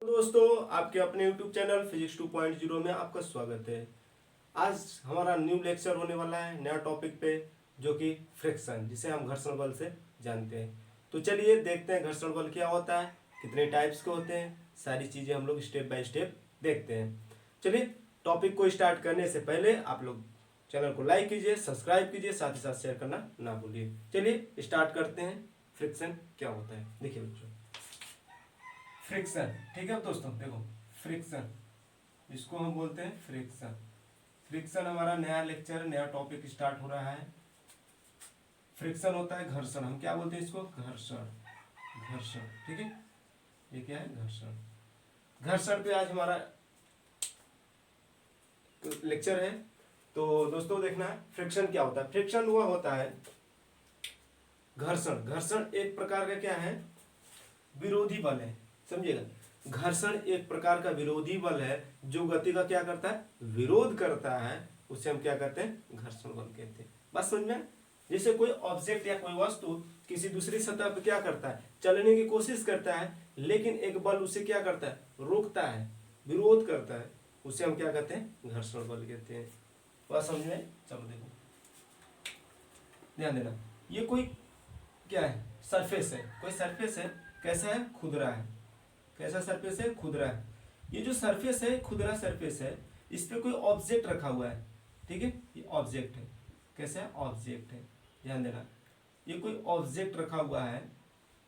दोस्तों, आपके अपने YouTube चैनल फिजिक्स 2.0 में आपका स्वागत है। आज हमारा न्यू लेक्चर होने वाला है नया टॉपिक पे, जो कि फ्रिक्शन, जिसे हम घर्षण बल से जानते हैं। तो चलिए देखते हैं घर्षण बल क्या होता है, कितने टाइप्स के होते हैं, सारी चीज़ें हम लोग स्टेप बाय स्टेप देखते हैं। चलिए टॉपिक को स्टार्ट करने से पहले आप लोग चैनल को लाइक कीजिए, सब्सक्राइब कीजिए, साथ ही साथ शेयर करना ना भूलिए। चलिए स्टार्ट करते हैं। फ्रिक्शन क्या होता है, देखिए बच्चों, फ्रिक्शन, ठीक है दोस्तों, देखो फ्रिक्शन, इसको हम बोलते हैं फ्रिक्शन। फ्रिक्शन हमारा नया लेक्चर, नया टॉपिक स्टार्ट हो रहा है। फ्रिक्शन होता है घर्षण, हम क्या बोलते हैं इसको, घर्षण। घर्षण, ठीक है, ये क्या है, घर्षण। घर्षण पे आज हमारा लेक्चर है। तो दोस्तों देखना है फ्रिक्शन क्या होता है। फ्रिक्शन हुआ होता है घर्षण। घर्षण एक प्रकार का क्या है, विरोधी बल है, समझिएगा। घर्षण एक प्रकार का विरोधी बल है जो गति का क्या करता है, विरोध करता है। उसे हम क्या कहते हैं, घर्षण बल कहते हैं। बात समझ में? जैसे कोई ऑब्जेक्ट या कोई वस्तु किसी दूसरी सतह पर क्या करता है, चलने की कोशिश करता है, लेकिन एक बल उसे क्या करता है, रोकता है, विरोध करता है, उसे हम क्या कहते हैं, घर्षण बल कहते हैं। बात समझ में? चलो देखो, ध्यान देना, ये कोई क्या है, सरफेस है, कोई सरफेस है, कैसा है, खुदरा है। कैसा सरफेस है, खुदरा है। ये जो सरफेस है, खुदरा सरफेस है, इस पे कोई ऑब्जेक्ट रखा हुआ है, ठीक है, ये ऑब्जेक्ट है। कैसा है, ऑब्जेक्ट है, ध्यान देना, ये कोई ऑब्जेक्ट रखा हुआ है,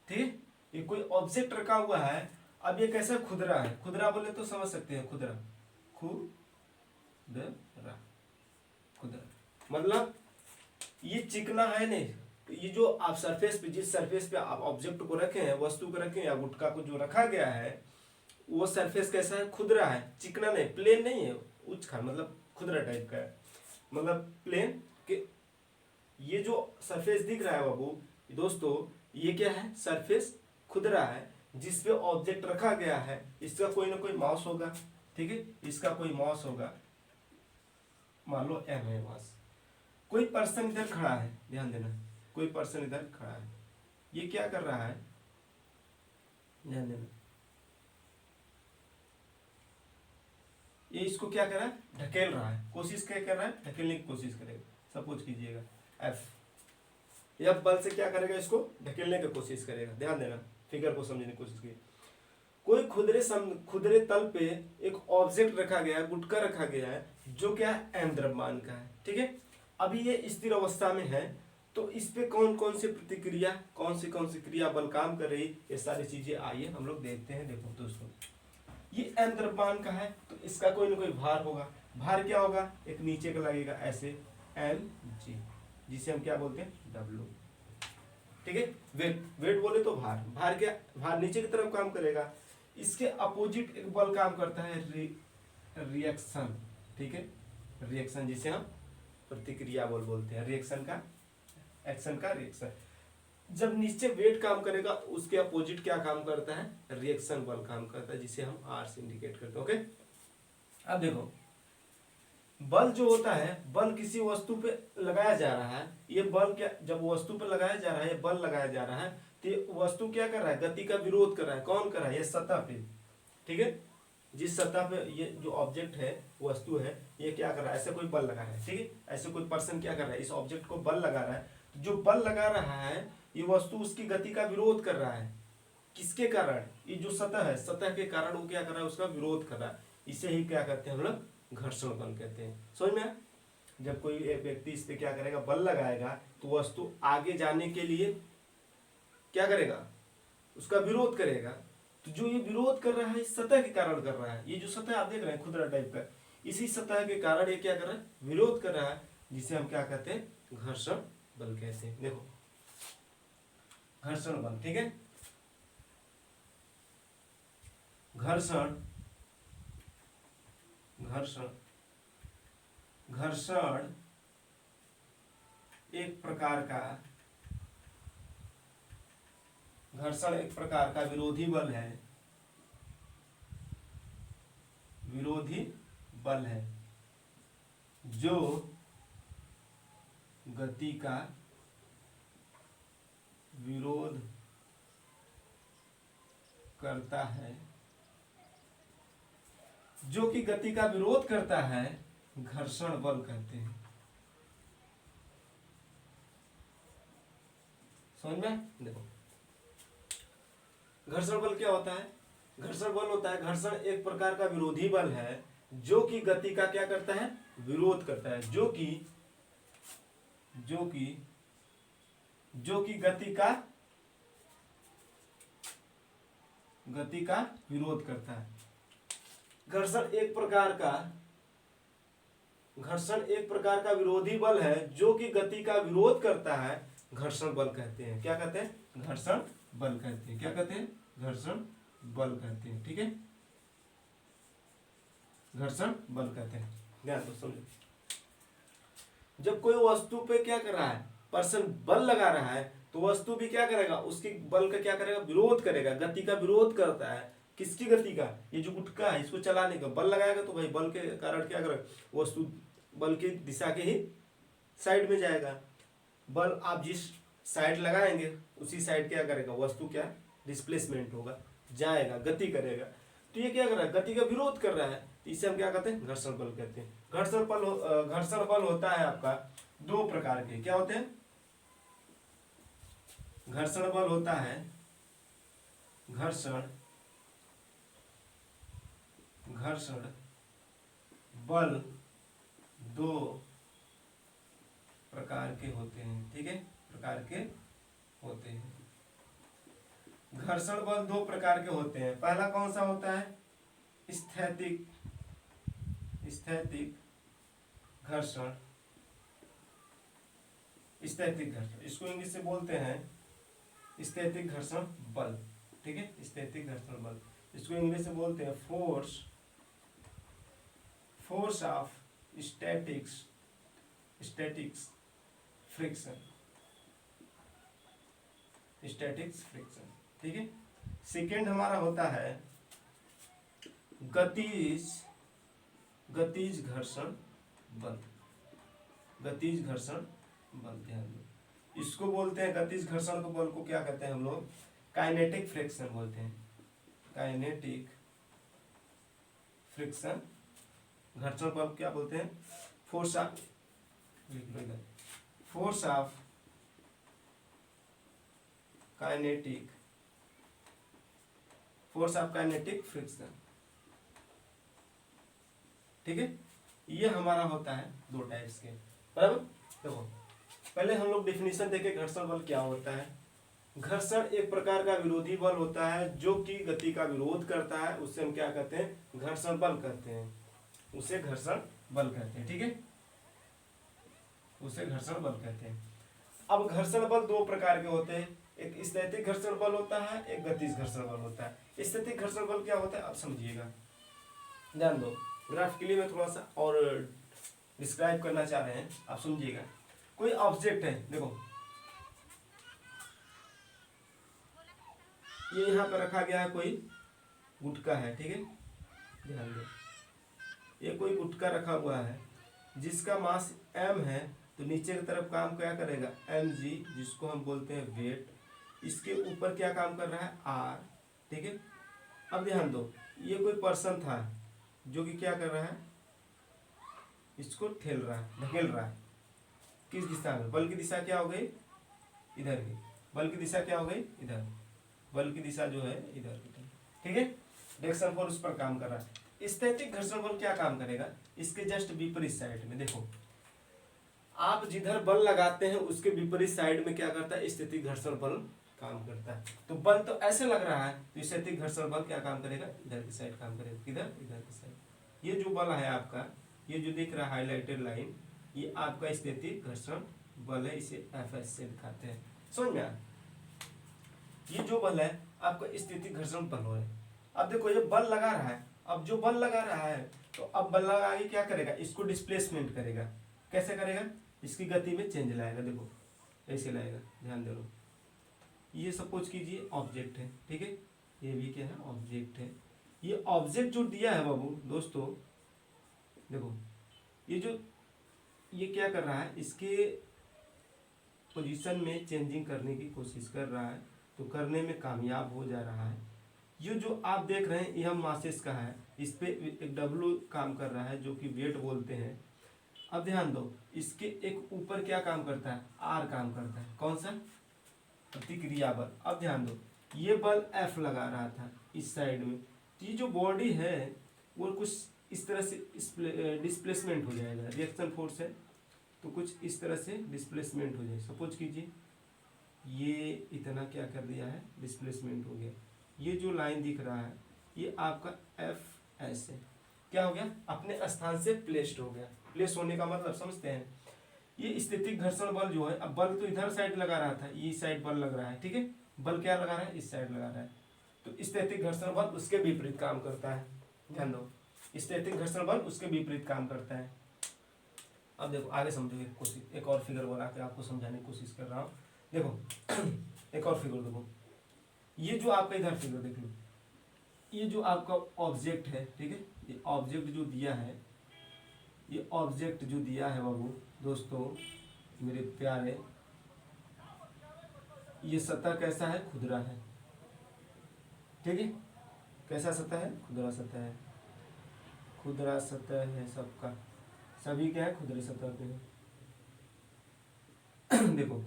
ठीक है, ये कोई ऑब्जेक्ट रखा हुआ है। अब ये कैसा खुदरा है, खुदरा बोले तो समझ सकते हैं, खुदरा, खुदरा, खुदरा मतलब ये चिकना है नहीं। ये जो आप सरफेस पे, जिस सरफेस पे आप ऑब्जेक्ट को रखे हैं, वस्तु को रखे हैं या गुटका को जो रखा गया है, वो सरफेस कैसा है, खुदरा है, चिकना नहीं, प्लेन नहीं है, उच्चखा मतलब खुदरा टाइप का है, मतलब प्लेन के। ये जो सरफेस दिख रहा है बाबू दोस्तों, ये क्या है, सरफेस खुदरा है, जिसपे ऑब्जेक्ट रखा गया है। इसका कोई ना कोई मास होगा, ठीक है, इसका कोई मास होगा, मान लो एम है मास। कोई पर्सन इधर खड़ा है, ध्यान देना, कोई पर्सन इधर खड़ा है, ये क्या कर रहा है, ध्यान देना, ये इसको क्या कर रहा है, ढकेल रहा है, कोशिश क्या कर रहा है, ढकेलने की कोशिश करेगा। सपोज कीजिएगा एफ, यह बल से क्या करेगा, इसको ढकेलने की कोशिश करेगा। ध्यान देना, फिगर को समझने की कोशिश कीजिए। कोई खुदरे तल पे एक ऑब्जेक्ट रखा गया है, गुटका रखा गया है, जो क्या है, एम द्रव्यमान का है, ठीक है। अभी ये स्थिर अवस्था में है, तो इस पे कौन कौन सी प्रतिक्रिया, कौन सी क्रिया बल काम कर रही, ये सारी चीजें आइए हम लोग देखते हैं। देखो दोस्तों, ये एम द्रव्यमान का है, तो इसका कोई ना कोई भार होगा। भार क्या होगा, एक नीचे का लगेगा ऐसे, एम जी, जिसे हम क्या बोलते हैं, डब्ल्यू, ठीक है। वेट, वेट बोले तो भार, भार क्या, भार नीचे की तरफ काम करेगा। इसके अपोजिट एक बल काम करता है, रिएक्शन, ठीक है, रिएक्शन, जिसे हम प्रतिक्रिया बल बोलते हैं। रिएक्शन का, एक्शन का रिएक्शन। जब नीचे वेट काम करेगा, उसके अपोजिट क्या काम करता है, रिएक्शन बल काम करता है, जिसे हम आर से इंडिकेट करते हैं। ओके, अब देखो, बल जो होता है, बल किसी वस्तु पे लगाया जा रहा है। ये बल क्या, जब वस्तु पे लगाया जा रहा है, ये बल लगाया जा रहा है, तो ये वस्तु क्या कर रहा है, गति का विरोध कर रहा है। कौन कर रहा है, ये सतह पे, ठीक है, जिस सतह पे ये जो ऑब्जेक्ट है, वस्तु है, ये क्या कर रहा है, ऐसे कोई बल लगा रहा है, ठीक है, ऐसे कोई पर्सन क्या कर रहा है, इस ऑब्जेक्ट को बल लगा रहा है। तो जो बल लगा रहा है, ये वस्तु उसकी गति का विरोध कर रहा है। किसके कारण, ये जो सतह है, सतह के कारण वो क्या कर रहा है, उसका विरोध कर रहा है। इसे ही क्या कहते हैं हम लोग, घर्षण बल कहते हैं। समझ में? जब कोई एक व्यक्ति इस पे क्या करेगा, बल लगाएगा, तो वस्तु आगे जाने के लिए क्या करेगा, उसका विरोध करेगा। तो जो ये विरोध कर रहा है, इस सतह के कारण कर रहा है। ये जो सतह आप देख रहे हैं, खुदरा टाइप का, इसी सतह के कारण ये क्या कर रहा है, विरोध कर रहा है, जिसे हम क्या कहते हैं, घर्षण बल कहते हैं। देखो, घर्षण बल, ठीक है, घर्षण, घर्षण, घर्षण एक प्रकार का, घर्षण एक प्रकार का विरोधी बल है, विरोधी बल है, जो गति का विरोध करता है, जो कि गति का विरोध करता है घर्षण बल कहते हैं। समझ में? देखो घर्षण बल क्या होता है? घर्षण बल होता है, घर्षण एक प्रकार का विरोधी बल है जो कि गति का क्या करता है? विरोध करता है। जो कि गति का विरोध करता है। घर्षण एक प्रकार का विरोधी बल है जो कि गति का विरोध करता है, घर्षण बल कहते हैं। क्या कहते हैं? घर्षण बल कहते हैं। क्या कहते हैं? घर्षण बल कहते हैं। ठीक है, घर्षण बल कहते हैं। ध्यान दो, समझो। जब कोई वस्तु पे क्या कर रहा है? पर्सन बल लगा रहा है, तो वस्तु भी क्या करेगा? उसकी बल का क्या करेगा? विरोध करेगा। गति का विरोध करता है। किसकी गति का? ये जो गुटका है इसको चलाने का बल लगाएगा, तो भाई बल के कारण क्या करेगा? वस्तु बल की दिशा के ही साइड में जाएगा। बल आप जिस साइड लगाएंगे उसी साइड क्या करेगा? वस्तु क्या डिस्प्लेसमेंट होगा, जाएगा, गति करेगा। तो ये क्या कर रहा है? गति का विरोध कर रहा है, तो इसे हम क्या कहते हैं? घर्षण बल कहते हैं। घर्षण बल होता है आपका दो प्रकार के। क्या होते हैं? घर्षण बल होता है, घर्षण बल दो प्रकार के होते हैं। ठीक है, प्रकार के होते हैं। घर्षण बल दो प्रकार के होते हैं। पहला कौन सा होता है? स्थैतिक घर्षण। इसको इंग्लिश से बोलते हैं स्थैतिक घर्षण बल। ठीक है, स्थैतिक घर्षण बल, इसको इंग्लिश से बोलते हैं फोर्स ऑफ स्टैटिक्स फ्रिक्शन। ठीक है। सेकेंड हमारा होता है गतिज घर्षण बल। ध्यान दो, इसको बोलते हैं गतिज घर्षण को बल को क्या कहते हैं हम लोग? काइनेटिक फ्रिक्शन बोलते हैं। काइनेटिक फ्रिक्शन घर्षण बल क्या बोलते हैं? Force of kinetic friction. ठीक है, ये हमारा होता है दो टाइप्स के। बराबर। देखो पहले हम लोग डेफिनेशन देखें घर्षण बल क्या होता है। घर्षण एक प्रकार का विरोधी बल होता है जो कि गति का विरोध करता है, उससे हम क्या कहते हैं? घर्षण बल कहते हैं। उसे घर्षण बल कहते हैं। ठीक है, उसे घर्षण बल कहते हैं। अब घर्षण बल दो प्रकार के होते हैं, एक स्थैतिक घर्षण बल होता है, एक गतिज घर्षण बल होता है। स्थैतिक घर्षण बल क्या होता है आप समझिएगा, ध्यान दो। ग्राफिकली में थोड़ा सा और डिस्क्राइब करना चाह रहे हैं, आप समझिएगा। कोई ऑब्जेक्ट है, देखो ये यहाँ पर रखा गया है, कोई गुटका है। ठीक है, ध्यान दो, ये कोई गुटका रखा हुआ है जिसका मास m है, तो नीचे की तरफ काम क्या करेगा? mg, जिसको हम बोलते हैं वेट। इसके ऊपर क्या काम कर रहा है? r। ठीक है, अब ध्यान दो, ये कोई पर्सन था जो कि क्या कर रहा है? इसको ठेल रहा है, धकेल रहा है। किस दिशा में? बल की दिशा क्या हो गई? इधर की। बल की दिशा क्या हो गई? इधर। बल की दिशा जो है इधर की। ठीक है, डायरेक्शन फोर्स उस पर काम कर रहा है। स्थैतिक घर्षण बल क्या काम करेगा? इसके जस्ट विपरीत साइड में देखो, आप जिधर बल लगाते हैं उसके विपरीत साइड में क्या करता है? स्थैतिक घर्षण बल काम करता है। तो बल तो ऐसे लग रहा है, तो स्थैतिक घर्षण बल क्या काम करेगा? इधर की साइड काम करेगा। किधर? इधर की साइड। ये जो बल है आपका, ये जो दिख रहा है हाईलाइटेड लाइन, ये आपका स्थैतिक घर्षण बल है। इसे Fs से दिखाते हैं। समझ में आया? ये जो बल है आपका स्थैतिक घर्षण बल है। अब देखो ये बल लगा रहा है, अब जो बल लगा रहा है तो अब बल लगा के क्या करेगा? इसको डिस्प्लेसमेंट करेगा। कैसे करेगा? इसकी गति में चेंज लाएगा। देखो ऐसे लाएगा, ध्यान दे लो। ये सपोज कीजिए ऑब्जेक्ट है। ठीक है, ये भी क्या है? ऑब्जेक्ट है। ये ऑब्जेक्ट जो दिया है बाबू दोस्तों, देखो ये क्या कर रहा है? इसके पोजीशन में चेंजिंग करने की कोशिश कर रहा है, तो करने में कामयाब हो जा रहा है। ये जो आप देख रहे हैं यह मासेस का है, इस पे एक डब्लू काम कर रहा है जो कि वेट बोलते हैं। अब ध्यान दो, इसके एक ऊपर क्या काम करता है, आर काम करता है, कौन सा, प्रतिक्रिया बल। अब ध्यान दो, ये बल एफ लगा रहा था इस साइड में, तो ये जो बॉडी है वो कुछ इस तरह से डिस्प्लेसमेंट हो जाएगा, रिएक्शन फोर्स है तो कुछ इस तरह से डिस्प्लेसमेंट हो जाए। सपोज कीजिए ये इतना क्या कर दिया है, डिस्प्लेसमेंट हो गया। ये जो लाइन दिख रहा है ये आपका एफ एस है, क्या हो गया, अपने स्थान से प्लेस्ड हो गया। प्लेस होने का मतलब समझते हैं, ये स्थितिक घर्षण बल जो है, अब बल तो इधर साइड लगा रहा था, ये साइड बल लग रहा है, ठीक है, बल क्या लगा रहा है, इस साइड लगा रहा है, तो स्थितिक घर्षण बल उसके विपरीत काम करता है। ध्यान दो, स्थितिक घर्षण बल उसके विपरीत काम करता है। अब देखो आगे समझोगे, कोशिश एक और फिगर बना के आपको समझाने की कोशिश कर रहा हूँ। देखो एक और फिगर देखो, ये जो आपका इधर फिगर देख लो, ये जो आपका ऑब्जेक्ट है, ठीक है, ये ऑब्जेक्ट जो दिया है, ये ऑब्जेक्ट जो दिया है बाबू दोस्तों मेरे प्यारे, ये सतह कैसा है, खुदरा है, ठीक है, कैसा सतह है, खुदरा सतह है, खुदरा सतह है सबका, सभी क्या है, खुदरे सतह पे है। देखो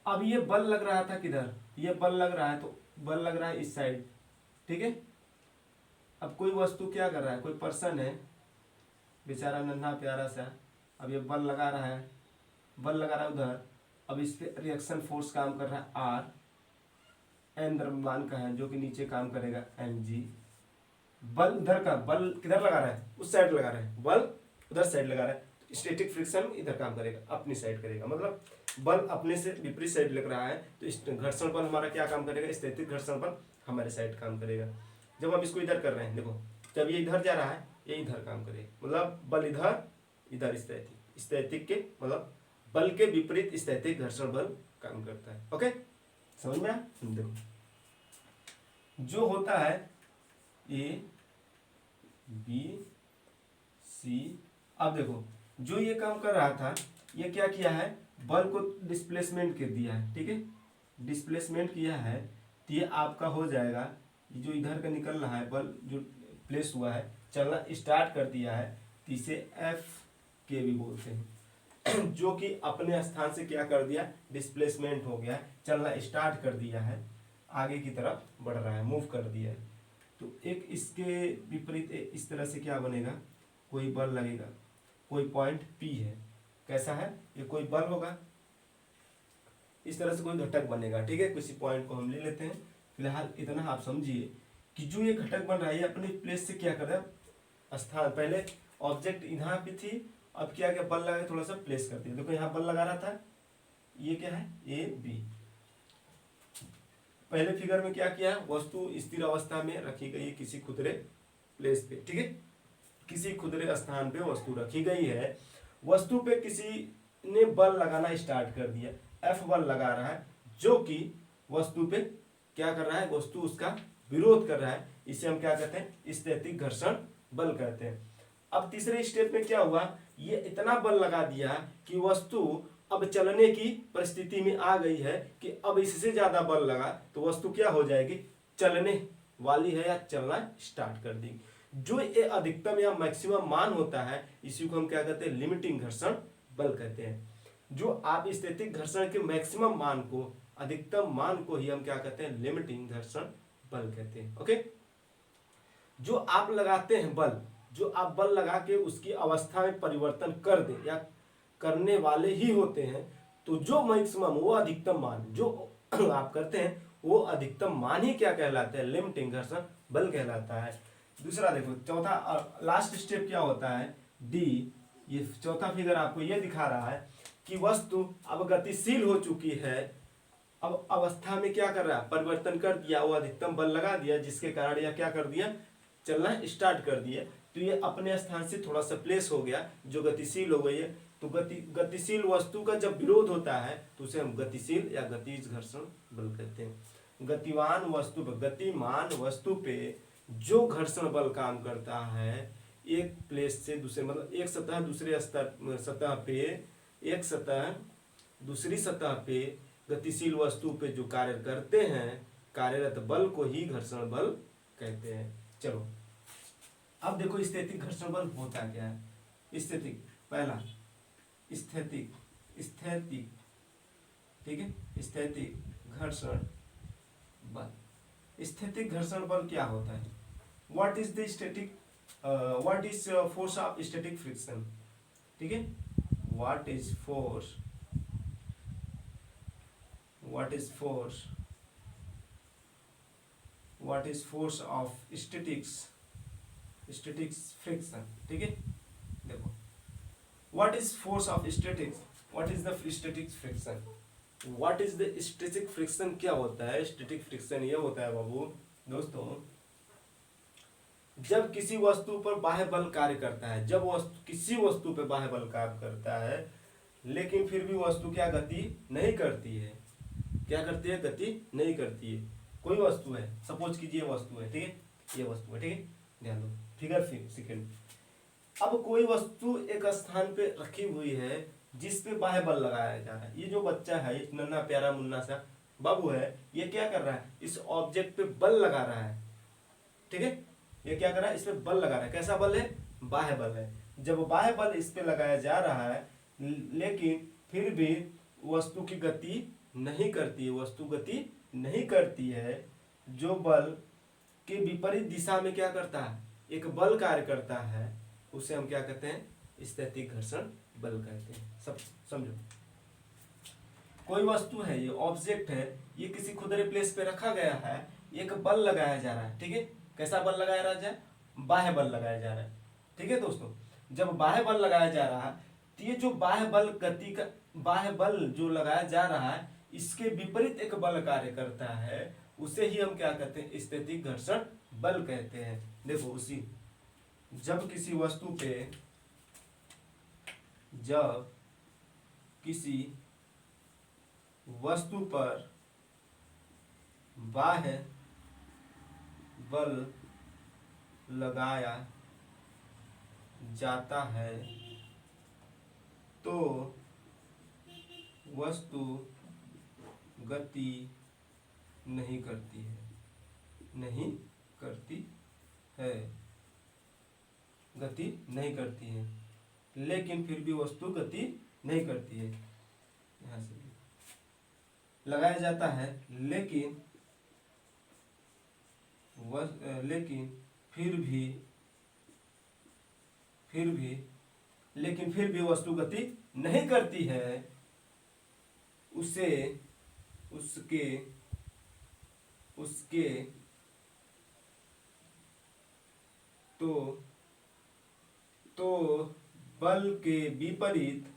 अब ये बल लग रहा था किधर, ये बल लग रहा है, तो बल लग रहा है इस साइड, ठीक है। अब कोई वस्तु क्या कर रहा है, कोई पर्सन है बेचारा नन्हा प्यारा सा, अब ये बल लगा रहा है, बल लगा रहा है उधर, अब इस पे रिएक्शन फोर्स काम कर रहा है आर, एम द्रव्यमान का है जो कि नीचे काम करेगा एम जी। बल उधर का, बल किधर लगा रहा है, उस साइड लगा रहा है, बल उधर साइड लगा रहा है, तो स्टैटिक फ्रिक्शन इधर काम करेगा, अपनी साइड करेगा, मतलब बल अपने से विपरीत साइड लग रहा है, तो इस घर्षण बल हमारा क्या काम करेगा, स्टैटिक घर्षण बल हमारे साइड काम करेगा। जब हम इसको इधर कर रहे हैं, देखो जब ये इधर जा रहा है ये इधर काम करेगा, मतलब बल इधर, इधर स्टैटिक, स्टैटिक के मतलब बल के विपरीत स्टैटिक घर्षण बल काम करता है। ओके, समझ में आया। देखो जो होता है ए बी सी, अब देखो जो ये काम कर रहा था ये क्या किया है, बल को डिस्प्लेसमेंट कर दिया है, ठीक है, डिस्प्लेसमेंट किया है, तो ये आपका हो जाएगा, ये जो इधर का निकल रहा है बल जो प्लेस हुआ है, चलना स्टार्ट कर दिया है, तो इसे एफ के भी बोलते हैं। जो कि अपने स्थान से क्या कर दिया, डिस्प्लेसमेंट हो गया, चलना स्टार्ट कर दिया है, आगे की तरफ बढ़ रहा है, मूव कर दिया है। तो एक इसके विपरीत इस तरह से क्या बनेगा, कोई बल लगेगा, कोई पॉइंट पी है, कैसा है, ये कोई बल होगा, इस तरह से कोई घटक बनेगा, ठीक है, किसी पॉइंट को हम ले लेते हैं। फिलहाल इतना आप समझिए कि जो ये घटक बन रहा है ये अपने प्लेस से क्या कर रहा है, स्थान, पहले ऑब्जेक्ट यहाँ पे थी, अब क्या क्या बल लगा थोड़ा सा प्लेस कर दिया, देखो यहाँ बल लगा रहा था, ये क्या है ए बी, पहले फिगर में क्या किया, वस्तु स्थिर अवस्था में रखी गई है किसी खुदरे प्लेस पे, ठीक है, किसी खुदरे स्थान पे वस्तु रखी गई है, वस्तु पे किसी ने बल लगाना स्टार्ट कर दिया, एफ बल लगा रहा है, जो कि वस्तु पे क्या कर रहा है, वस्तु उसका विरोध कर रहा है, इसे हम क्या कहते हैं, स्थैतिक घर्षण बल कहते हैं। अब तीसरे स्टेप में क्या हुआ, ये इतना बल लगा दिया कि वस्तु अब चलने की परिस्थिति में आ गई है कि अब इससे ज्यादा बल लगा तो वस्तु क्या हो जाएगी, चलने वाली है या चलना स्टार्ट कर देगी। जो ये अधिकतम या मैक्सिमम मान होता है इसी को हम क्या कहते हैं, लिमिटिंग घर्षण बल कहते हैं। जो आप स्थैतिक घर्षण के मैक्सिमम मान को, अधिकतम मान को ही हम क्या कहते हैं, लिमिटिंग घर्षण बल कहते हैं। ओके, जो आप लगाते हैं बल, जो आप बल लगा के उसकी अवस्था में परिवर्तन कर दे या करने वाले ही होते हैं, तो जो मैक्सिमम वो अधिकतम मान जो आप करते हैं वो अधिकतम मान ही क्या कहलाता है, लिमिटिंग घर्षण बल कहलाता है। दूसरा देखो, चौथा लास्ट स्टेप क्या होता है, डी, ये चौथा फिगर आपको ये दिखा रहा है कि वस्तु अब गतिशील हो चुकी है, अब अवस्था में क्या कर रहा है, परिवर्तन कर दिया, वो अधिकतम बल लगा दिया जिसके कारण यह क्या कर दिया, चलना स्टार्ट कर दिया, तो ये अपने स्थान से थोड़ा सा प्लेस हो गया, जो गतिशील हो गई है। तो गतिशील वस्तु का जब विरोध होता है तो उसे हम गतिशील या गतिज घर्षण बल कहते हैं। गतिमान वस्तु पे, गतिमान वस्तु पे जो घर्षण बल काम करता है, एक प्लेस से दूसरे, मतलब एक सतह दूसरे सतह पे, एक सतह दूसरी सतह पे गतिशील वस्तु पे जो कार्य करते हैं, कार्यरत बल को ही घर्षण बल कहते हैं। चलो अब देखो स्थैतिक घर्षण बल होता क्या है। स्थैतिक, पहला स्थैतिक, स्थैतिक, ठीक है, स्थैतिक घर्षण बल। स्थैतिक घर्षण बल क्या होता है? What is the static, what is force of static friction, ठीक है, what is force, what is force, what is force of statics, statics friction, ठीक है। देखो what is force of statics, what is the static friction, what is the static friction क्या होता है? Static friction ये होता है बाबू दोस्तों, जब किसी वस्तु पर बाह्य बल कार्य करता है, जब वस्तु किसी वस्तु पर बाह्य बल कार्य करता है लेकिन फिर भी वस्तु क्या गति नहीं करती है, क्या करती है? गति नहीं करती है। कोई वस्तु है, सपोज कीजिए वस्तु है, ठीक है, ये वस्तु है, ठीक है, ध्यान दो, फिगर सेकेंड। अब कोई वस्तु एक स्थान पे रखी हुई है जिस पे बाह्य बल लगाया जा रहा है। ये जो बच्चा है, ये नन्हा प्यारा मुन्ना सा बाबू है, ये क्या कर रहा है? इस ऑब्जेक्ट पे बल लगा रहा है, ठीक है, ये क्या कर रहा है? इस पे बल लगा रहा है। कैसा बल है? बाह्य बल है। जब बाह्य बल इस पे लगाया जा रहा है लेकिन फिर भी वस्तु की गति नहीं करती है, वस्तु गति नहीं करती है, जो बल के विपरीत दिशा में क्या करता है? एक बल कार्य करता है, उसे हम क्या कहते हैं? स्थैतिक घर्षण बल कहते हैं। सब समझो, कोई वस्तु है, ये ऑब्जेक्ट है, ये किसी खुदरे प्लेस पे रखा गया है, एक बल लगाया जा रहा है, ठीक है, कैसा बल लगाया जा रहा है? बाह्य बल लगाया जा रहा है, ठीक है दोस्तों। जब बाह्य बल लगाया जा रहा है तो ये जो बाह्य बल गति का बाह्य बल जो लगाया जा रहा है इसके विपरीत एक बल कार्य करता है, उसे ही हम क्या कहते हैं? स्थैतिक घर्षण बल कहते हैं। देखो उसी जब किसी वस्तु पे, जब किसी वस्तु पर बाह्य बल लगाया जाता है तो वस्तु गति नहीं करती है, नहीं करती है, गति नहीं करती है, लेकिन फिर भी वस्तु गति नहीं करती है। यहाँ से लगाया जाता है लेकिन लेकिन फिर भी वस्तु गति नहीं करती है, उसे उसके उसके तो बल के विपरीत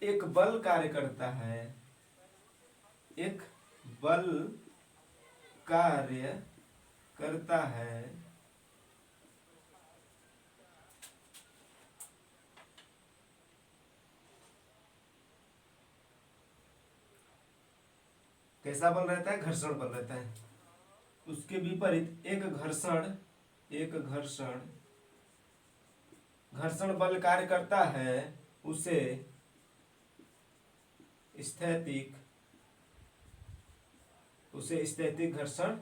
एक बल कार्य करता है, एक बल कार्य करता है, कैसा बल रहता है? घर्षण बल रहता है। उसके विपरीत एक घर्षण बल कार्य करता है, उसे स्थैतिक घर्षण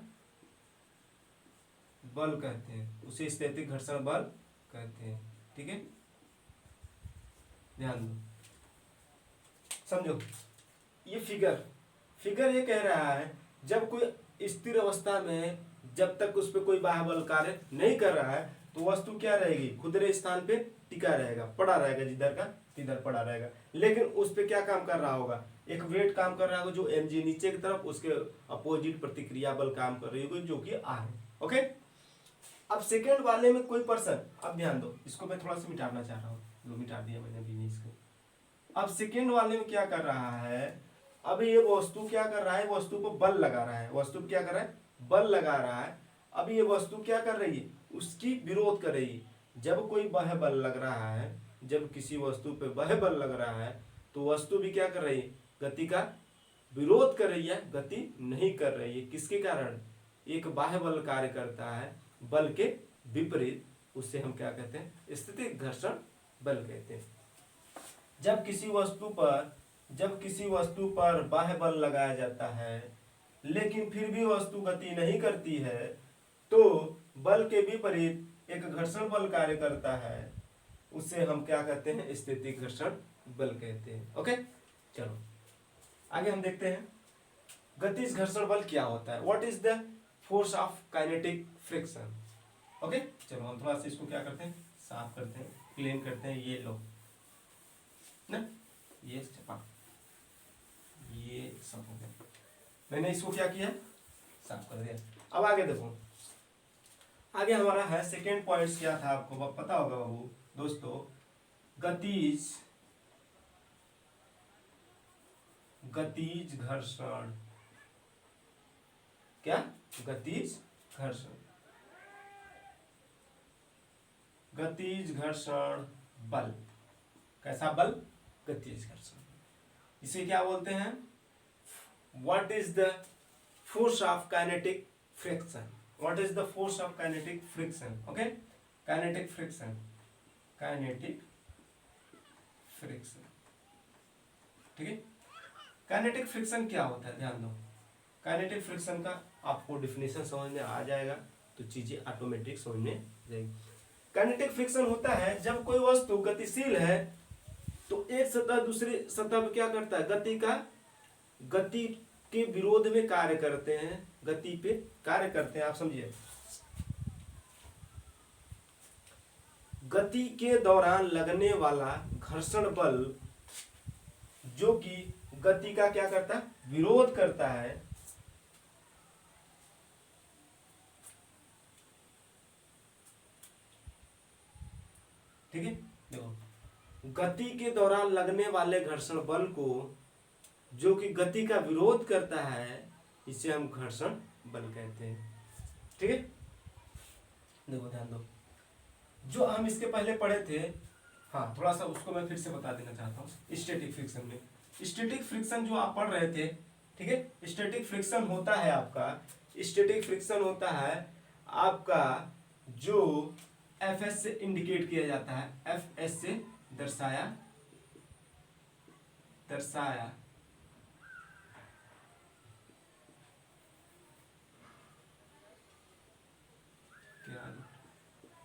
बल कहते हैं, उसे स्थैतिक घर्षण बल कहते हैं, ठीक है, ध्यान दो, समझो। ये फिगर ये कह रहा है जब कोई स्थिर अवस्था में, जब तक उस पर कोई बाह्य बल कार्य नहीं कर रहा है तो वस्तु क्या रहेगी? खुदरे स्थान पे टिका रहेगा, पड़ा रहेगा, जिधर का तिधर पड़ा रहेगा। लेकिन उस पे क्या काम कर रहा होगा? एक वेट काम कर रहा होगा जो mg नीचे की तरफ, उसके अपोजिट प्रतिक्रिया बल काम कर रही होगी जो कि r है। ओके, अब सेकेंड वाले में कोई पर्सन, अब ध्यान दो, इसको मैं थोड़ा सा मिटाना चाह रहा हूँ, जो मिटा दिया मैंने अभी इसको। अब सेकेंड वाले में क्या कर रहा है? अब ये वस्तु क्या कर रहा है? वस्तु को बल लगा रहा है, वस्तु क्या कर रहा है? बल लगा रहा है। अब ये वस्तु क्या कर रही है? उसकी विरोध कर रही है। जब कोई बाह्य बल लग रहा है, जब किसी वस्तु पे बाह्य बल लग रहा है तो वस्तु भी क्या कर रही है? गति का विरोध कर रही है, गति नहीं कर रही है। किसके कारण? एक बाह्य बल कार्य करता है बल के विपरीत, उससे हम क्या कहते हैं? स्थैतिक घर्षण बल कहते हैं। जब किसी वस्तु पर जब किसी वस्तु पर बाह्य बल लगाया जाता है लेकिन फिर भी वस्तु गति नहीं करती है तो बल के विपरीत एक घर्षण बल कार्य करता है, उसे हम क्या कहते हैं? स्थितिक घर्षण बल कहते हैं। ओके, चलो आगे हम देखते हैं गतिज घर्षण बल क्या होता है। What is the force of kinetic friction. Okay, चलो हम थोड़ा सा इसको क्या करते हैं, साफ करते हैं, क्लीन करते हैं। ये लो ना, ये छपा, ये सब हो गया। मैंने इसको क्या किया, साफ कर दिया। अब आगे देखो, आगे हमारा है सेकेंड पॉइंट क्या था आपको पता होगा बाबू दोस्तों, गतिज घर्षण। क्या? गतिज घर्षण, गतिज घर्षण बल। कैसा बल? गतिज घर्षण। इसे क्या बोलते हैं? What is the force of kinetic friction. What is the force of kinetic friction. Okay, kinetic friction, kinetic friction, ठीक है। काइनेटिक फ्रिक्शन क्या होता है, ध्यान दो। काइनेटिक फ्रिक्शन का आपको डिफिनेशन समझ में आ जाएगा तो चीजें ऑटोमेटिक समझ में जाएगी। काइनेटिक फ्रिक्शन होता है जब कोई वस्तु गतिशील है तो एक सतह दूसरी सतह पे क्या करता है, गति के विरोध में कार्य करते हैं, गति पे कार्य करते हैं। आप समझिए, गति के दौरान लगने वाला घर्षण बल जो कि गति का क्या करता है, विरोध करता है, ठीक है। देखो, गति के दौरान लगने वाले घर्षण बल को जो कि गति का विरोध करता है, इसे हम घर्षण बल कहते हैं, ठीक है। देखो ध्यान दो, जो हम इसके पहले पढ़े थे, हाँ थोड़ा सा उसको मैं फिर से बता देना चाहता हूँ। स्टैटिक फ्रिक्शन में, स्टैटिक फ्रिक्शन जो आप पढ़ रहे थे, ठीक है। स्टैटिक फ्रिक्शन होता है आपका, स्टैटिक फ्रिक्शन होता है आपका जो एफएस से इंडिकेट किया जाता है, एफएस से दर्शाया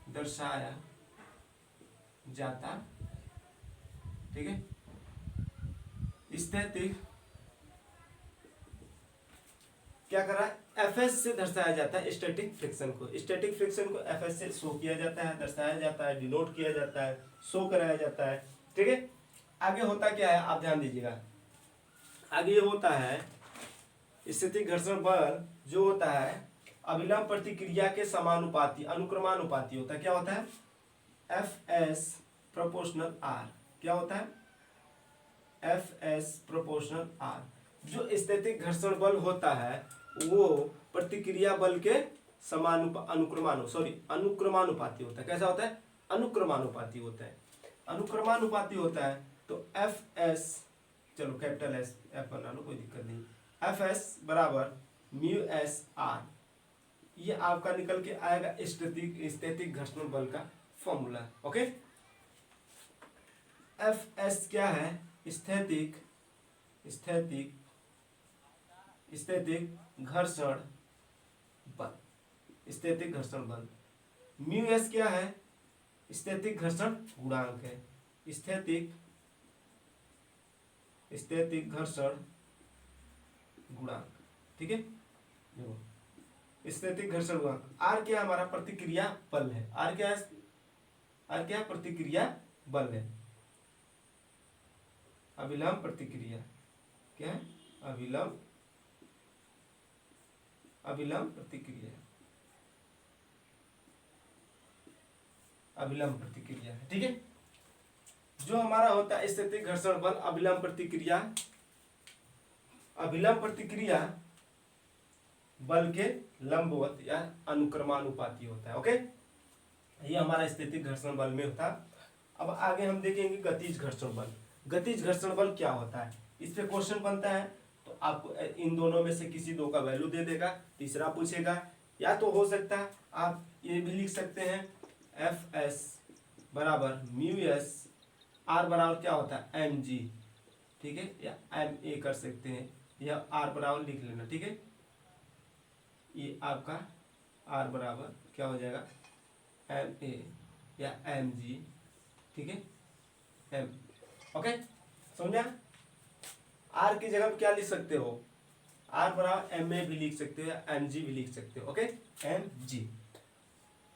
दर्शाया जाता, ठीक है। स्थैतिक क्या कर रहा है, एफएस से दर्शाया जाता है स्टैटिक फ्रिक्शन को। स्टैटिक फ्रिक्शन को एफएस से शो किया जाता है, दर्शाया जाता है, डिनोट किया जाता है, शो कराया जाता है, ठीक है। आगे होता क्या है, आप ध्यान दीजिएगा। आगे ये होता है स्थितिक घर्षण बल जो होता है अभिलंब प्रतिक्रिया के समानुपाती, अनुक्रमानुपाती होता है। क्या होता है, एफ एस प्रोपोर्शनल आर। क्या होता है, एफ एस प्रोपोर्शनल आर। जो स्थितिक घर्षण बल होता है वो प्रतिक्रिया बल के अनुक्रमानुपाती होता है। कैसा होता है, अनुक्रमानुपाती होता है। अनुक्रमानुपाती होता है तो एफ एस, चलो कैपिटल एस एफ बना लो, कोई दिक्कत नहीं। एफ एस बराबर म्यू एस आर, ये आपका निकल के आएगा स्थितिक घर्षण बल का फॉर्मूला। ओके, एफ एस क्या है, स्थैतिक घर्षण बल, स्थैतिक घर्षण बल। म्यू एस क्या है, स्थैतिक घर्षण गुणांक है, स्थैतिक घर्षण गुणांक, ठीक है। देखो, स्थैतिक घर्षण गुणांक। आर क्या हमारा प्रतिक्रिया बल है, आर क्या है, आर क्या प्रतिक्रिया बल है। अभिलंब प्रतिक्रिया क्या है, अभिलंब प्रतिक्रिया है, ठीक है। जो हमारा होता है स्थितिक घर्षण बल अभिलंब प्रतिक्रिया बल के लंबवत या अनुक्रमानुपाती होता है। ओके, ये हमारा स्थितिक घर्षण बल में होता है। अब आगे हम देखेंगे गतिज घर्षण बल। गतिज घर्षण बल क्या होता है, इस पे क्वेश्चन बनता है तो आपको इन दोनों में से किसी दो का वैल्यू दे देगा, तीसरा पूछेगा। या तो हो सकता है आप ये भी लिख सकते हैं, एफ एस बराबर म्यू एस, आर बराबर क्या होता है, एम जी, ठीक है, या एम ए कर सकते हैं, या आर बराबर लिख लेना, ठीक है। ये आपका आर बराबर क्या हो जाएगा, एम ए या एम जी, ठीक है, एम, ओके, समझा। आर की जगह पे क्या लिख सकते हो, आर बराबर एम ए भी लिख सकते हो या एम जी भी लिख सकते हो, ओके, एम जी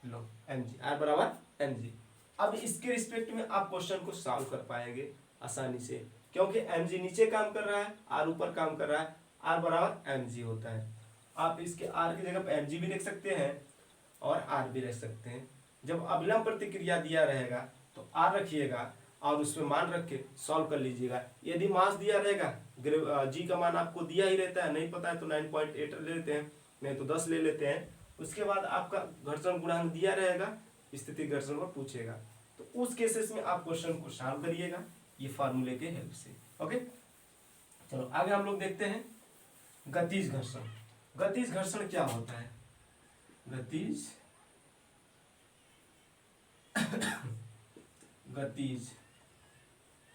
लो, एम जी, आर बराबर एम जी। अब इसके रिस्पेक्ट में आप क्वेश्चन को सॉल्व कर पाएंगे आसानी से, क्योंकि एम जी नीचे काम कर रहा है, आर ऊपर काम कर रहा है, आर बराबर एम जी होता है। आप इसके आर की जगह पर एम जी भी लिख सकते हैं और आर भी रख सकते हैं। जब अविलंब प्रतिक्रिया दिया रहेगा तो आर रखिएगा और उसमें मान रख के सॉल्व कर लीजिएगा। यदि मास दिया रहेगा, जी का मान आपको दिया ही रहता है, नहीं पता है तो 9.8 ले लेते हैं, नहीं तो 10 ले लेते हैं। उसके बाद आपका घर्षण गुणांक दिया रहेगा, स्थिति घर्षण पर पूछेगा, तो उस केसेस में आप क्वेश्चन को सॉल्व करिएगा ये फार्मूले के हेल्प से, ओके। चलो आगे हम लोग देखते हैं गतिज घर्षण। गतिज घर्षण क्या होता है, गतिज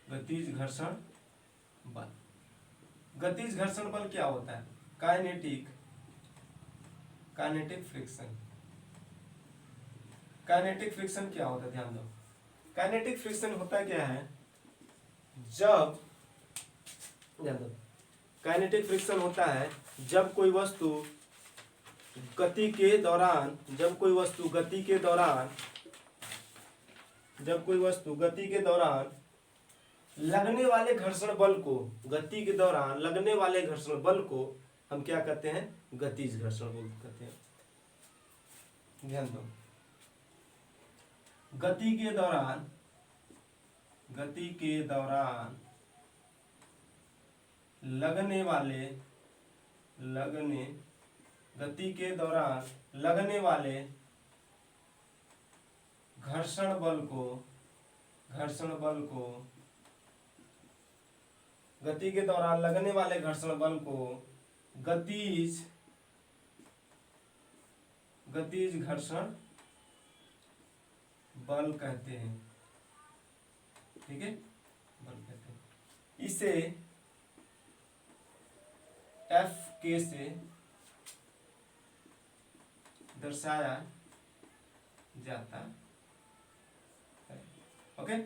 गतिज घर्षण बल। गतिज घर्षण बल क्या होता है, काइनेटिक फ्रिक्शन। काइनेटिक फ्रिक्शन क्या होता है, ध्यान दो। काइनेटिक फ्रिक्शन होता क्या है, जब, ध्यान दो, काइनेटिक फ्रिक्शन होता है जब कोई वस्तु गति के दौरान, लगने वाले घर्षण बल को, गति के दौरान लगने वाले घर्षण बल को हम क्या कहते हैं, गतिज घर्षण बल कहते हैं। ध्यान दो, गति के दौरान लगने वाले घर्षण बल को गति के दौरान लगने वाले घर्षण बल को गतिज घर्षण बल कहते हैं, ठीक है, बल कहते हैं। इसे एफ के से दर्शाया जाता है, ओके।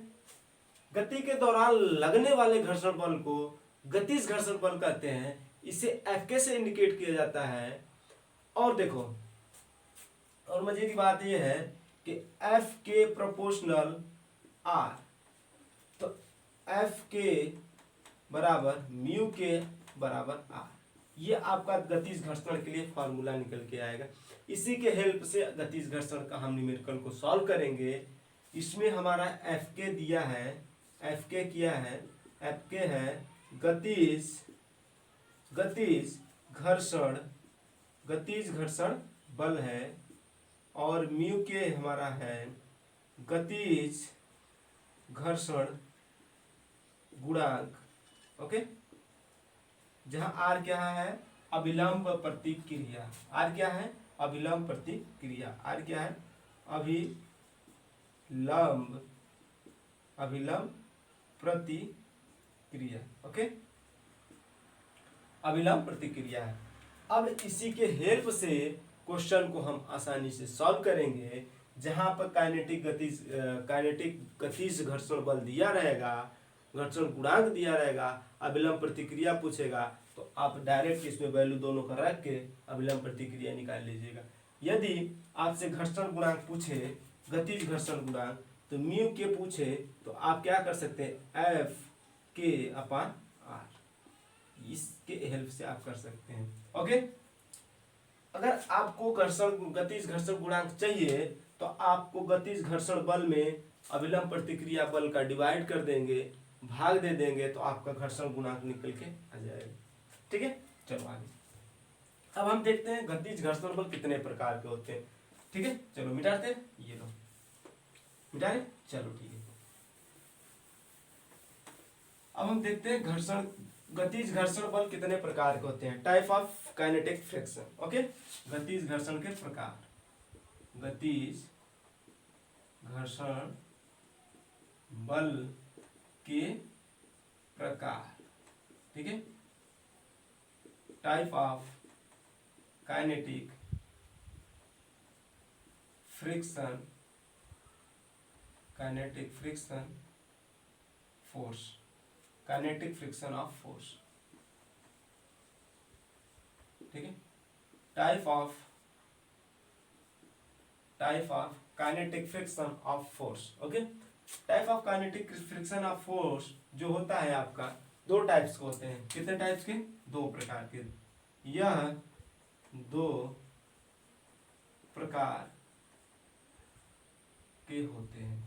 गति के दौरान लगने वाले घर्षण बल को गतिज घर्षण बल कहते हैं, इसे एफ के से इंडिकेट किया जाता है। और देखो, और मजे की बात यह है कि एफ के प्रोपोर्शनल आर, तो एफ के बराबर म्यू के बराबर आर, ये आपका गतिज घर्षण के लिए फॉर्मूला निकल के आएगा। इसी के हेल्प से गतिज घर्षण का हम न्यूमेरिकल को सॉल्व करेंगे। इसमें हमारा एफ के दिया है, एफ के किया है, एफ के है गतिज घर्षण बल है, और म्यू के हमारा है गतिज घर्षण गुणांक, ओके। जहां आर क्या है, अभिलंब प्रतिक्रिया, आर क्या है, अभिलंब प्रतिक्रिया, आर क्या है, अभिलंब प्रतिक्रिया, ओके, अभिलंब प्रतिक्रिया है। अब इसी के हेल्प से क्वेश्चन को हम आसानी से सॉल्व करेंगे। जहां पर काइनेटिक गतिज घर्षण बल दिया रहेगा, घर्षण गुणांक दिया रहेगा, अभिलंब प्रतिक्रिया पूछेगा, तो आप डायरेक्ट इसमें वैल्यू दोनों का रख के अभिलंब प्रतिक्रिया निकाल लीजिएगा। यदि आपसे घर्षण गुणांक पूछे, गतिज घर्षण गुणांक, तो म्यू के पूछे, तो आप क्या कर सकते हैं, एफ के अपान आर, इसके हेल्प से आप कर सकते हैं, ओके। अगर आपको गतिज घर्षण गुणांक चाहिए तो आपको गतिज घर्षण बल में अभिलंब प्रतिक्रिया बल का डिवाइड कर देंगे, भाग दे देंगे, तो आपका घर्षण गुणांक निकल के आ जाएगा, ठीक है। चलो आगे, अब हम देखते हैं गतिज घर्षण बल कितने प्रकार के होते हैं, ठीक है। चलो मिटाते हैं, ये लो मिटा रहे, चलो ठीक है। अब हम देखते हैं गतिज घर्षण बल कितने प्रकार के होते हैं, type of kinetic friction, okay. गतिज घर्षण के प्रकार, गतिज घर्षण बल के प्रकार, ठीक है। Type of kinetic friction, kinetic friction force, kinetic friction of force, ठीक है। Type of kinetic friction of force, okay. Type of kinetic friction of force जो होता है आपका दो टाइप्स के होते हैं। कितने टाइप्स के? दो प्रकार के। यह दो प्रकार के होते हैं।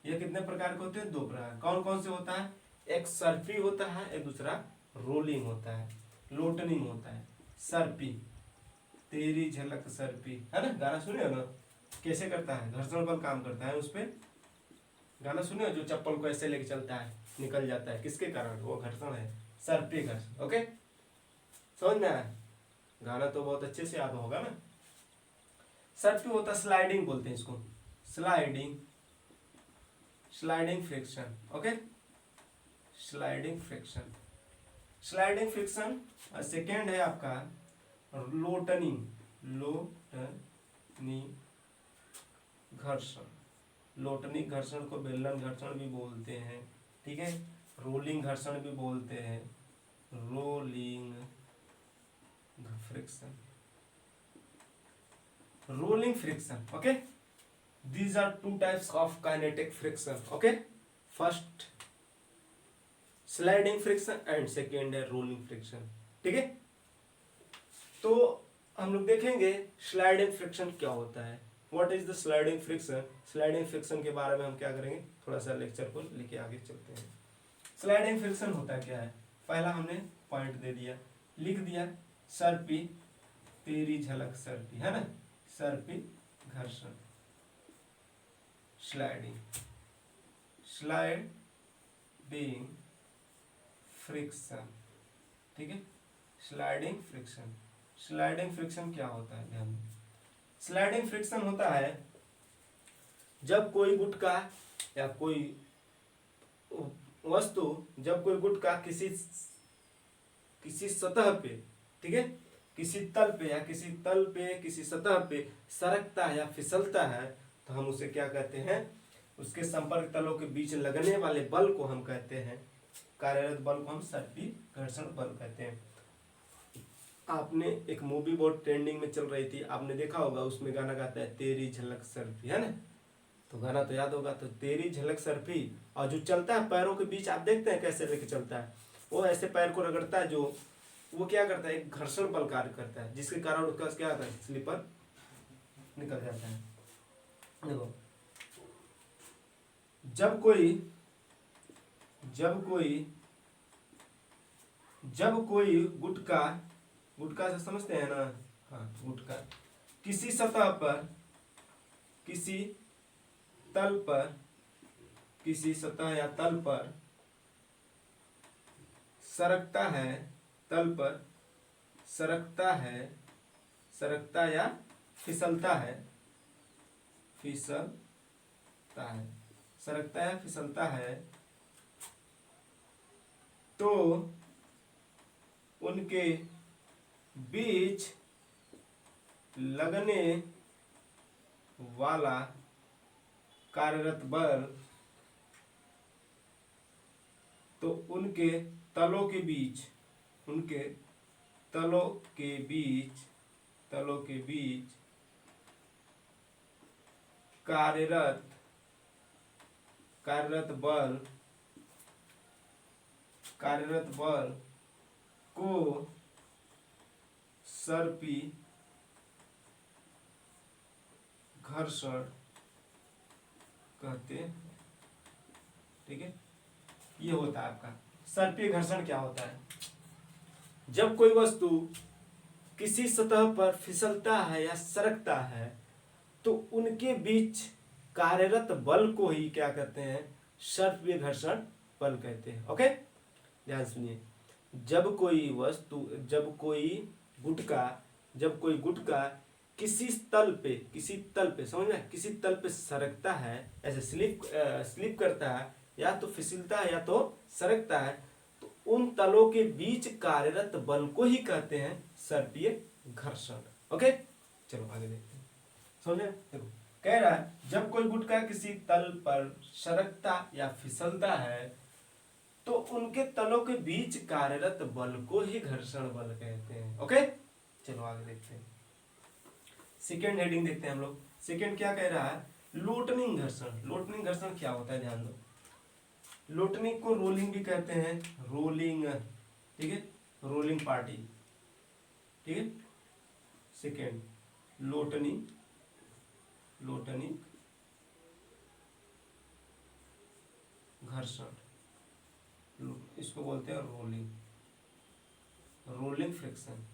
ये कितने प्रकार के होते हैं? दो प्रकार। कौन कौन से होता है? एक सर्पी होता है, एक दूसरा रोलिंग होता है, लोटनिंग होता है। सर्पी, तेरी झलक सर्पी, है ना, गाना सुने हो ना, कैसे करता है, घर्षण बल काम करता है उस पर। गाना सुने हो, जो चप्पल को ऐसे लेके चलता है, निकल जाता है, किसके कारण? वो घर्षण है, सर्पी घर्षण, ओके। समझ में आया? गाना तो बहुत अच्छे से याद होगा ना। सर्पी होता है, स्लाइडिंग बोलते हैं इसको, sliding friction, okay. Sliding friction, sliding friction. Second है आपका लोटनिंग घर्षण। लोटनिक घर्षण को बेलन घर्षण भी बोलते हैं, ठीक है। रोलिंग घर्षण भी बोलते हैं, rolling friction, rolling friction, okay. These are two types of kinetic friction, okay. First sliding friction and second है rolling friction, ठीक है। तो हम लोग देखेंगे स्लाइडिंग फ्रिक्शन क्या होता है। What is the sliding friction? Sliding friction के बारे में हम क्या करेंगे, थोड़ा सा लेक्चर को लेके आगे चलते हैं। स्लाइडिंग फ्रिक्शन होता क्या है? पहला हमने पॉइंट दे दिया, लिख दिया, सर्पी तेरी झलक सर्पी, है ना, सर्पी घर्षण, स्लाइडिंग फ्रिक्शन, ठीक है। स्लाइडिंग फ्रिक्शन क्या होता है? ध्यान दें, स्लाइडिंग फ्रिक्शन होता है जब कोई गुटका या कोई वस्तु, जब कोई गुटका किसी सतह पे, ठीक है, किसी तल पे या किसी सतह पे सरकता है या फिसलता है, तो हम उसे क्या कहते हैं? उसके संपर्क तलों के बीच लगने वाले बल को हम कहते हैं, कार्यरत बल को हम सर्पी घर्षण बल कहते हैं। आपने एक मूवी बहुत ट्रेंडिंग में चल रही थी, आपने देखा होगा, उसमें गाना गाता है तेरी झलक सर्पी, है ना, तो गाना तो याद होगा। तो तेरी झलक सर्पी, और जो चलता है पैरों के बीच, आप देखते हैं कैसे लेके चलता है, वो ऐसे पैर को रगड़ता है, जो वो क्या करता है, एक घर्षण बल कार्य करता है, जिसके कारण उसका क्या होता है, स्लीपर निकल जाता है। देखो, जब कोई गुटका से समझते हैं ना, हाँ, गुटका किसी सतह पर, किसी सतह या तल पर सरकता या फिसलता है, तो उनके बीच लगने वाला कार्यरत बल, तो उनके तलों के बीच कार्यरत बल को सर्पी घर्षण कहते हैं, ठीक है। ये होता है आपका सर्पी घर्षण। क्या होता है? जब कोई वस्तु किसी सतह पर फिसलता है या सरकता है, तो उनके बीच कार्यरत बल को ही क्या कहते हैं? सर्पी घर्षण बल कहते हैं, ओके। ध्यान सुनिए, जब कोई गुटका किसी तल पे समझ में, किसी तल पे सरकता है, ऐसे स्लिप करता है, या तो फिसलता है या तो सरकता है तो उन तलों के बीच कार्यरत बल को ही कहते हैं सर्पीय घर्षण। ओके, चलो आगे देखते हैं। समझे? देखो कह रहा है जब कोई गुटका किसी तल पर सरकता या फिसलता है तो उनके तलों के बीच कार्यरत बल को ही घर्षण बल कहते हैं। ओके, चलो आगे देखते हैं। सेकेंड हेडिंग देखते हैं हम लोग। सेकेंड क्या कह रहा है? लोटनिंग घर्षण। लोटनिंग घर्षण क्या होता है, ध्यान दो। लोटनिंग को रोलिंग भी कहते हैं, रोलिंग, ठीक है, रोलिंग पार्टी, ठीक है। सेकेंड लोटनिंग, लोटनिंग घर्षण, इसको बोलते हैं rolling, rolling friction.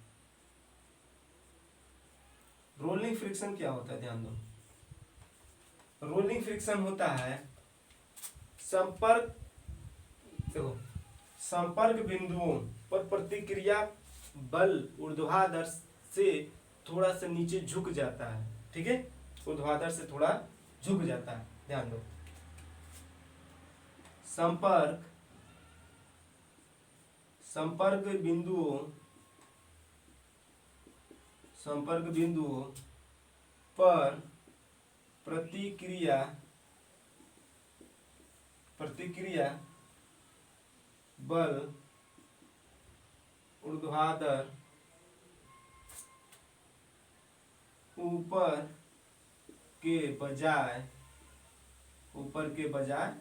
Rolling friction क्या होता है, ध्यान दो। रोलिंग फ्रिक्शन होता है संपर्क, देखो, संपर्क बिंदुओं पर प्रतिक्रिया बल ऊर्ध्वाधर से थोड़ा सा नीचे झुक जाता है, ठीक है, ऊर्ध्वाधर से थोड़ा झुक जाता है, ध्यान दो। संपर्क, संपर्क बिंदुओं, संपर्क बिंदुओं पर प्रतिक्रिया, प्रतिक्रिया बल ऊर्ध्वाधर ऊपर के बजाय, ऊपर के बजाय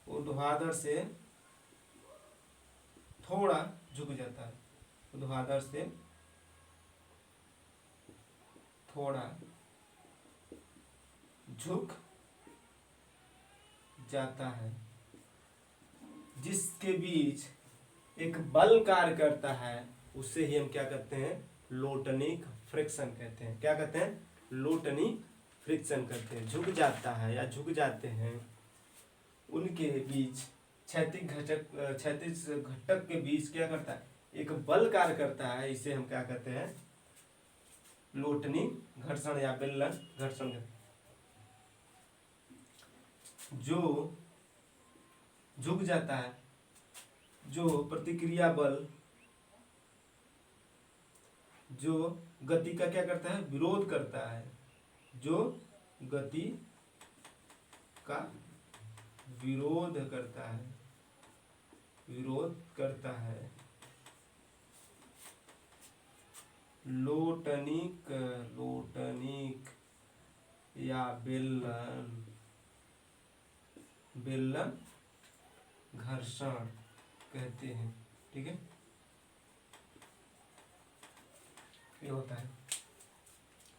ऊर्ध्वाधर से थोड़ा झुक जाता है, ऊर्ध्वाधर से थोड़ा झुक जाता है, जिसके बीच एक बल कार्य करता है, उससे ही हम क्या कहते हैं, लोटनिक फ्रिक्शन कहते हैं। क्या कहते हैं? लोटनिक फ्रिक्शन कहते हैं। झुक जाता है या झुक जाते हैं, उनके बीच क्षैतिज घटक, क्षैतिज घटक के बीच क्या करता है, एक बल कार्य करता है, इसे हम क्या कहते हैं, लोटनिक घर्षण या बेलन घर्षण। जो झुक जाता है, जो प्रतिक्रिया बल, जो गति का क्या करता है, विरोध करता है, जो गति का विरोध करता है, विरोध करता है, लोटनिक, लोटनिक या बेलन, बेलन घर्षण कहते हैं, ठीक है। ये होता है,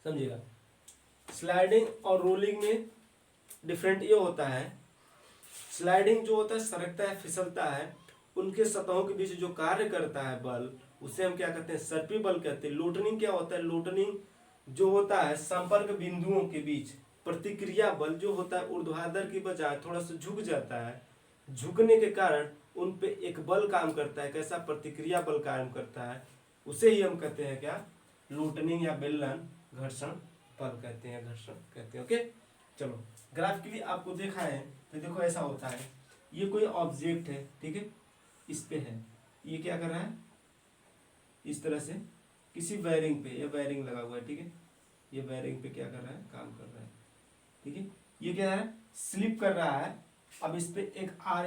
समझिएगा। स्लाइडिंग और रोलिंग में डिफरेंट ये होता है, स्लाइडिंग जो होता है सरकता है, फिसलता है, उनके सतहों के बीच जो कार्य करता है बल, उसे हम क्या कहते हैं, सर्पी बल कहते हैं। लोटनिंग क्या होता है, लोटनिंग जो होता है संपर्क बिंदुओं के बीच प्रतिक्रिया बल जो होता है ऊर्ध्वाधर की बजाय थोड़ा सा झुक जाता है, झुकने के कारण उन पे एक बल काम करता है, कैसा, प्रतिक्रिया बल काम करता है, उसे ही हम कहते हैं क्या, लोटनिंग या बेलन घर्षण बल कहते हैं, घर्षण कहते हैं। ओके, चलो ग्राफिकली आपको देखा है तो देखो ऐसा होता है, ये कोई ऑब्जेक्ट है, ठीक है, इस पे है, ये क्या कर रहा है, इस तरह से किसी वायरिंग पे, ये वायरिंग लगा हुआ है, ठीक है, ये वायरिंग पे क्या कर रहा है, काम कर रहा है, ठीक है, ये क्या है, स्लिप कर रहा है। अब इस पे एक आर